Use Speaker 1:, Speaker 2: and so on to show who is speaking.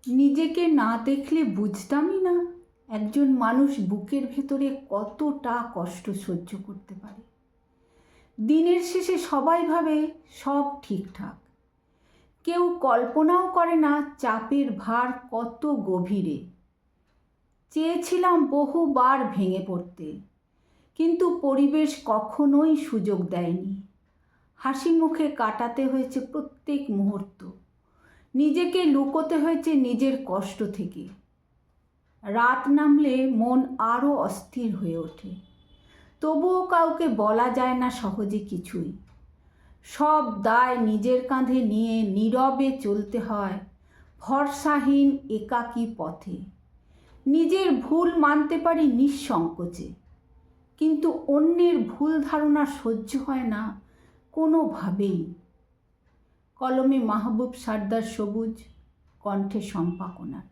Speaker 1: নিজেকে না দেখলে বুঝতামই না একজন মানুষ বুকের ভেতরে কতটা কষ্ট সহ্য করতে পারে। দিনের শেষে সবাই ভাবে সব ঠিকঠাক, কেউ কল্পনাও করে না চাপের ভার কত গভীরে। চেয়েছিলাম বহুবার ভেঙে পড়তে, কিন্তু পরিবেশ কখনোই সুযোগ দেয়নি। হাসি মুখে কাটাতে হয়েছে প্রত্যেক মুহূর্ত, নিজেকে লুকোতে হয়েছে নিজের কষ্ট থেকে। রাত নামলে মন আরও অস্থির হয়ে ওঠে, তবুও কাউকে বলা যায় না সহজে কিছুই। সব দায় নিজের কাঁধে নিয়ে নীরবে চলতে হয় ভরসাহীন একাকী পথে। নিজের ভুল মানতে পারি নিঃসংকোচে, কিন্তু অন্যের ভুল ধারণা সহ্য হয় না কোনোভাবেই। কলমে মাহবুব সর্দার সবুজ, কণ্ঠে শম্পা কোনার।